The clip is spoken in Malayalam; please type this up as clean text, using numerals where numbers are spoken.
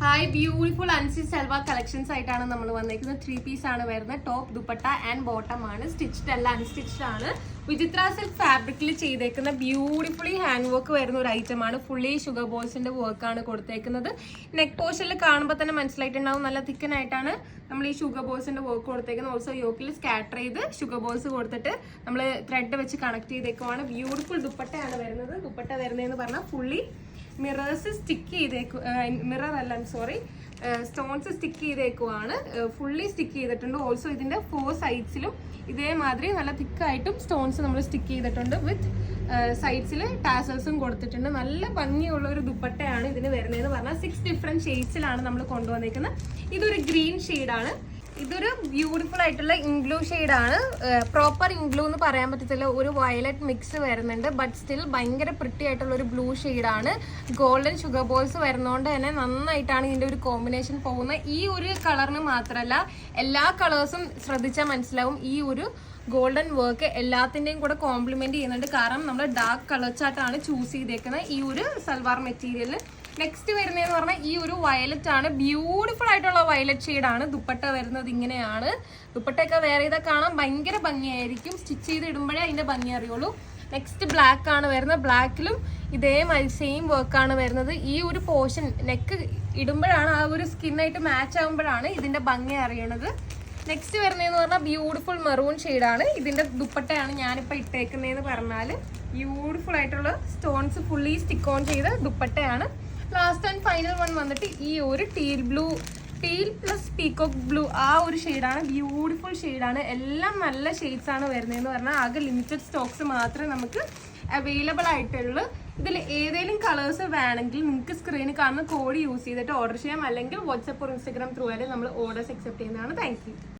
Hi beautiful Ansi salwar collections ആയിട്ടാണ് നമ്മൾ വന്നിരിക്കുന്നത്. 3 പീസ് ആണ് വരുന്നത്. ടോപ്പ് ദുപ്പട്ട ആൻഡ് ബോട്ടം ആണ്. സ്റ്റിച്ച്ഡ് അല്ല, അൺസ്റ്റിച്ച്ഡ് ആണ്. വിചിത്ര സിൽക്ക് ഫാബ്രിക്കിൽ ചെയ്തേക്കുന്ന ബ്യൂട്ടിഫുള്ളി ഹാൻഡ് വർക്ക് വരുന്ന ഒരു ഐറ്റം ആണ്. ഫുള്ളി ഷുഗർ ബോൾസിന്റെ വർക്കാണ് കൊടുത്തേക്കുന്നത്. നെക്ക് പോർഷനിൽ കാണുമ്പോൾ തന്നെ മനസ്സിലായിട്ടുണ്ടാവും നല്ല തിക്കനായിട്ടാണ് നമ്മൾ ഈ ഷുഗർ ബോൾസിന്റെ വർക്ക് കൊടുത്തേക്കുന്നത്. ഓൾസോ യോക്കിൽ സ്കാറ്റർ ചെയ്ത് ഷുഗർ ബോൾസ് കൊടുത്തിട്ട് നമ്മൾ ത്രെഡ് വെച്ച് കണക്ട് ചെയ്തേക്കുവാണ്. ബ്യൂട്ടിഫുൾ ദുപ്പട്ടയാണ് വരുന്നത്. ദുപ്പട്ട വരുന്നതെന്ന് പറഞ്ഞാൽ ഫുള്ളി മിറേഴ്സ് സ്റ്റിക്ക് ചെയ്തേക്കു, മിറർ അല്ല സോറി, സ്റ്റോൺസ് സ്റ്റിക്ക് ചെയ്തേക്കുവാണ്. ഫുള്ളി സ്റ്റിക്ക് ചെയ്തിട്ടുണ്ട്. ഓൾസോ ഇതിന്റെ 4 സൈഡ്സിലും ഇതേമാതിരി നല്ല തിക്കായിട്ടും സ്റ്റോൺസ് നമ്മൾ സ്റ്റിക്ക് ചെയ്തിട്ടുണ്ട്. വിത്ത് സൈഡ്സിൽ ടാസൽസും കൊടുത്തിട്ടുണ്ട്. നല്ല ഭംഗിയുള്ള ഒരു ദുപ്പട്ടയാണ് ഇതിന് വരുന്നതെന്ന് പറഞ്ഞാൽ 6 ഡിഫറെന്റ് ഷെയ്ഡ്സിലാണ് നമ്മൾ കൊണ്ടുവന്നേക്കുന്നത്. ഇതൊരു ഗ്രീൻ ഷെയ്ഡാണ്. ഇതൊരു ബ്യൂട്ടിഫുൾ ആയിട്ടുള്ള ഇംഗ്ലൂ ഷെയ്ഡാണ്. പ്രോപ്പർ ഇംഗ്ലൂ എന്ന് പറയാൻ പറ്റത്തില്ല, ഒരു വയലറ്റ് മിക്സ് വരുന്നുണ്ട്. ബട്ട് സ്റ്റിൽ ഭയങ്കര പ്രിട്ടി ആയിട്ടുള്ള ഒരു ബ്ലൂ ഷെയ്ഡാണ്. ഗോൾഡൻ ഷുഗർ ബോൾസ് വരുന്നതുകൊണ്ട് തന്നെ നന്നായിട്ടാണ് ഇതിന്റെ ഒരു കോമ്പിനേഷൻ പോകുന്നത്. ഈ ഒരു കളറിന് മാത്രമല്ല, എല്ലാ കളേഴ്സും ശ്രദ്ധിച്ചാൽ മനസ്സിലാവും ഈ ഒരു ഗോൾഡൻ വർക്ക് എല്ലാത്തിൻ്റെയും കൂടെ കോംപ്ലിമെന്റ് ചെയ്യുന്നുണ്ട്. കാരണം നമ്മൾ ഡാർക്ക് കളർ ചാർട്ടാണ് ചൂസ് ചെയ്തേക്കുന്നത് ഈ ഒരു സൽവാർ മെറ്റീരിയലിൽ. നെക്സ്റ്റ് വരുന്നതെന്ന് പറഞ്ഞാൽ ഈ ഒരു വയലറ്റ് ആണ്. ബ്യൂട്ടിഫുൾ ആയിട്ടുള്ള വയലറ്റ് ഷെയ്ഡാണ്. ദുപ്പട്ട വരുന്നത് ഇങ്ങനെയാണ്. ദുപ്പട്ടയൊക്കെ വേറെ ഇതൊക്കെ കാണാൻ ഭയങ്കര ഭംഗിയായിരിക്കും. സ്റ്റിച്ച് ചെയ്ത് ഇടുമ്പോഴേ അതിന്റെ ഭംഗി അറിയുള്ളൂ. നെക്സ്റ്റ് ബ്ലാക്ക് ആണ് വരുന്നത്. ബ്ലാക്കിലും ഇതേമാതിരി സെയിം വർക്കാണ് വരുന്നത്. ഈ ഒരു പോർഷൻ നെക്ക് ഇടുമ്പോഴാണ് ആ ഒരു സ്കിന്നായിട്ട് മാച്ച് ആകുമ്പോഴാണ് ഇതിന്റെ ഭംഗി അറിയണത്. നെക്സ്റ്റ് വരുന്നതെന്ന് പറഞ്ഞാൽ ബ്യൂട്ടിഫുൾ മെറൂൺ ഷെയ്ഡാണ്. ഇതിന്റെ ദുപ്പട്ടയാണ് ഞാനിപ്പോൾ ഇട്ടേക്കുന്നതെന്ന് പറഞ്ഞാൽ ബ്യൂട്ടിഫുൾ ആയിട്ടുള്ള സ്റ്റോൺസ് ഫുള്ളി സ്റ്റിക്ക് ഓൺ ചെയ്ത ദുപ്പട്ടയാണ്. ലാസ്റ്റ് ആൻഡ് ഫൈനൽ വൺ വന്നിട്ട് ഈ ഒരു ടീൽ പ്ലസ് പീകോക്ക് ബ്ലൂ ആ ഒരു ഷെയ്ഡാണ്. ബ്യൂട്ടിഫുൾ ഷെയ്ഡാണ്. എല്ലാം നല്ല ഷെയ്ഡ്സ് ആണ് വരുന്നതെന്ന് പറഞ്ഞാൽ ആകെ ലിമിറ്റഡ് സ്റ്റോക്സ് മാത്രമേ നമുക്ക് അവൈലബിൾ ആയിട്ടുള്ളൂ. ഇതിൽ ഏതെങ്കിലും കളേഴ്സ് വേണമെങ്കിൽ നിങ്ങൾക്ക് സ്ക്രീനിൽ കാണുന്ന കോഡ് യൂസ് ചെയ്തിട്ട് ഓർഡർ ചെയ്യാം. അല്ലെങ്കിൽ വാട്സപ്പ് ഓർ ഇൻസ്റ്റാഗ്രാം ത്രൂ ആയാലും നമ്മൾ ഓർഡേഴ്സ് അക്സെപ്റ്റ് ചെയ്യുന്നതാണ്. Thank you.